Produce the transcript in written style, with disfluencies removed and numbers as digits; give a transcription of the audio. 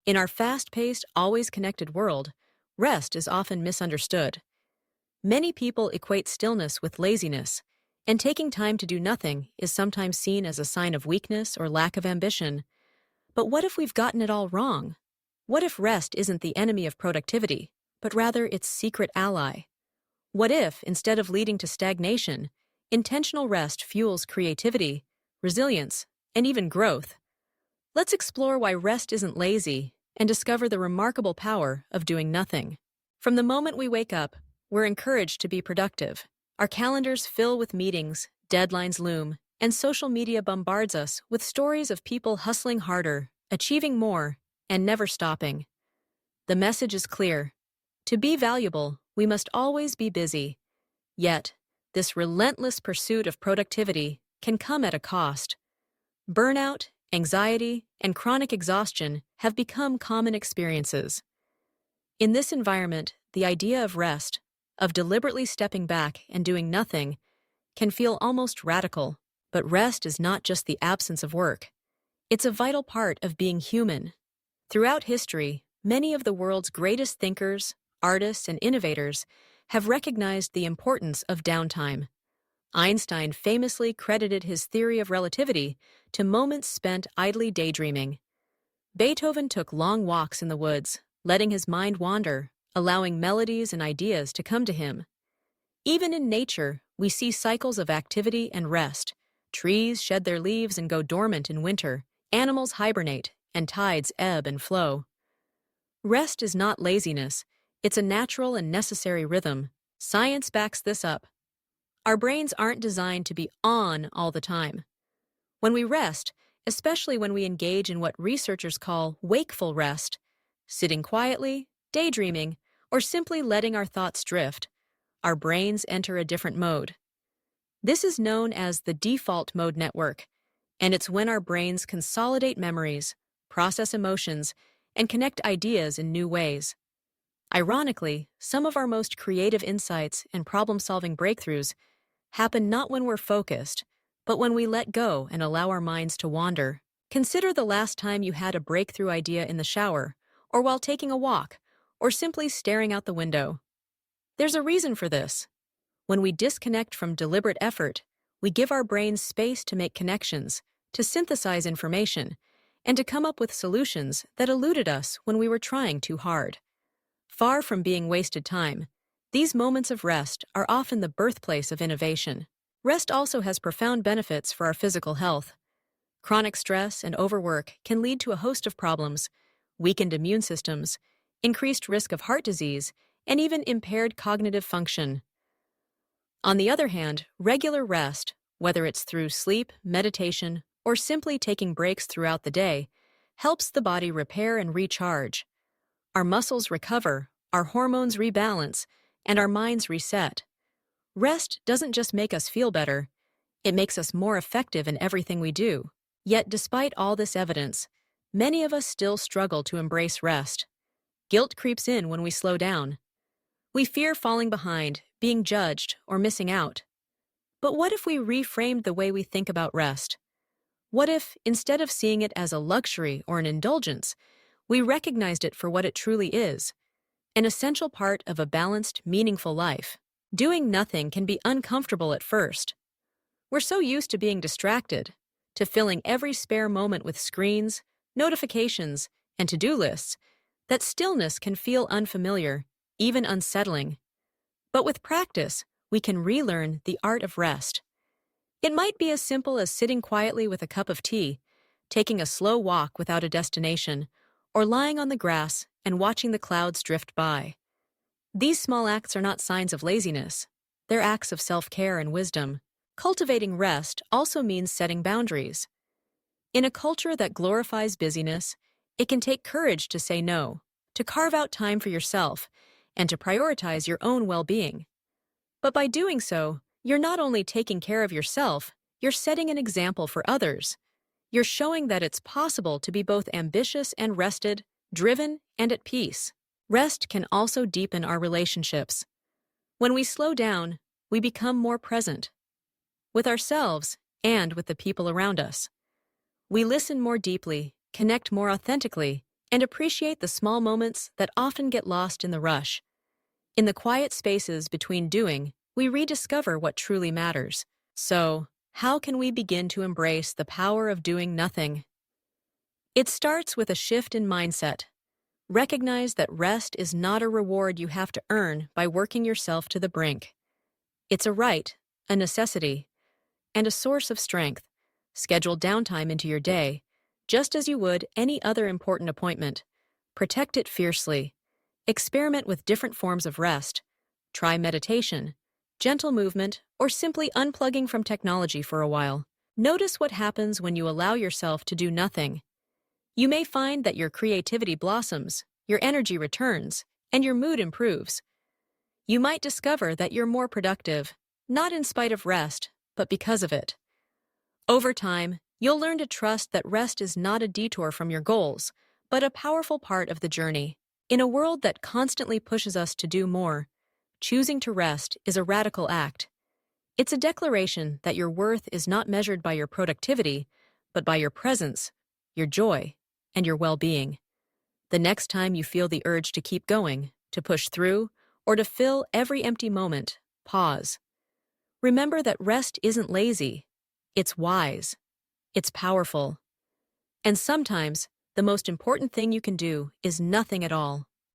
In our fast-paced, always connected world, rest is often misunderstood. Many people equate stillness with laziness, and taking time to do nothing is sometimes seen as a sign of weakness or lack of ambition. But what if we've gotten it all wrong? What if rest isn't the enemy of productivity, but rather its secret ally? What if, instead of leading to stagnation, intentional rest fuels creativity, resilience, and even growth? Let's explore why rest isn't lazy and discover the remarkable power of doing nothing. From the moment we wake up, we're encouraged to be productive. Our calendars fill with meetings, deadlines loom, and social media bombards us with stories of people hustling harder, achieving more, and never stopping. The message is clear. To be valuable, we must always be busy. Yet, this relentless pursuit of productivity can come at a cost. Burnout, anxiety, and chronic exhaustion have become common experiences. In this environment, the idea of rest, of deliberately stepping back and doing nothing, can feel almost radical. But rest is not just the absence of work. It's a vital part of being human. Throughout history, many of the world's greatest thinkers, artists, and innovators have recognized the importance of downtime. Einstein famously credited his theory of relativity to moments spent idly daydreaming. Beethoven took long walks in the woods, letting his mind wander, allowing melodies and ideas to come to him. Even in nature, we see cycles of activity and rest. Trees shed their leaves and go dormant in winter, animals hibernate, and tides ebb and flow. Rest is not laziness, it's a natural and necessary rhythm. Science backs this up. Our brains aren't designed to be on all the time. When we rest, especially when we engage in what researchers call wakeful rest, sitting quietly, daydreaming, or simply letting our thoughts drift, our brains enter a different mode. This is known as the default mode network, and it's when our brains consolidate memories, process emotions, and connect ideas in new ways. Ironically, some of our most creative insights and problem-solving breakthroughs happen not when we're focused, but when we let go and allow our minds to wander. Consider the last time you had a breakthrough idea in the shower, or while taking a walk, or simply staring out the window. There's a reason for this. When we disconnect from deliberate effort, we give our brains space to make connections, to synthesize information, and to come up with solutions that eluded us when we were trying too hard. Far from being wasted time, these moments of rest are often the birthplace of innovation. Rest also has profound benefits for our physical health. Chronic stress and overwork can lead to a host of problems: weakened immune systems, increased risk of heart disease, and even impaired cognitive function. On the other hand, regular rest, whether it's through sleep, meditation, or simply taking breaks throughout the day, helps the body repair and recharge. Our muscles recover, our hormones rebalance, and our minds reset. Rest doesn't just make us feel better, it makes us more effective in everything we do. Yet despite all this evidence, many of us still struggle to embrace rest. Guilt creeps in when we slow down. We fear falling behind, being judged, or missing out. But what if we reframed the way we think about rest? What if, instead of seeing it as a luxury or an indulgence, we recognized it for what it truly is: an essential part of a balanced, meaningful life? Doing nothing can be uncomfortable at first. We're so used to being distracted, to filling every spare moment with screens, notifications, and to-do lists, that stillness can feel unfamiliar, even unsettling. But with practice, we can relearn the art of rest. It might be as simple as sitting quietly with a cup of tea, taking a slow walk without a destination, or lying on the grass and watching the clouds drift by. These small acts are not signs of laziness. They're acts of self-care and wisdom. Cultivating rest also means setting boundaries. In a culture that glorifies busyness, it can take courage to say no, to carve out time for yourself, and to prioritize your own well-being. But by doing so, you're not only taking care of yourself, you're setting an example for others. You're showing that it's possible to be both ambitious and rested, driven and at peace. Rest can also deepen our relationships. When we slow down, we become more present with ourselves and with the people around us. We listen more deeply, connect more authentically, and appreciate the small moments that often get lost in the rush. In the quiet spaces between doing, we rediscover what truly matters. So, how can we begin to embrace the power of doing nothing? It starts with a shift in mindset. Recognize that rest is not a reward you have to earn by working yourself to the brink. It's a right, a necessity, and a source of strength. Schedule downtime into your day, just as you would any other important appointment. Protect it fiercely. Experiment with different forms of rest. Try meditation, gentle movement, or simply unplugging from technology for a while. Notice what happens when you allow yourself to do nothing. You may find that your creativity blossoms, your energy returns, and your mood improves. You might discover that you're more productive, not in spite of rest, but because of it. Over time, you'll learn to trust that rest is not a detour from your goals, but a powerful part of the journey. In a world that constantly pushes us to do more, choosing to rest is a radical act. It's a declaration that your worth is not measured by your productivity, but by your presence, your joy, and your well-being. The next time you feel the urge to keep going, to push through, or to fill every empty moment, pause. Remember that rest isn't lazy. It's wise. It's powerful. And sometimes, the most important thing you can do is nothing at all.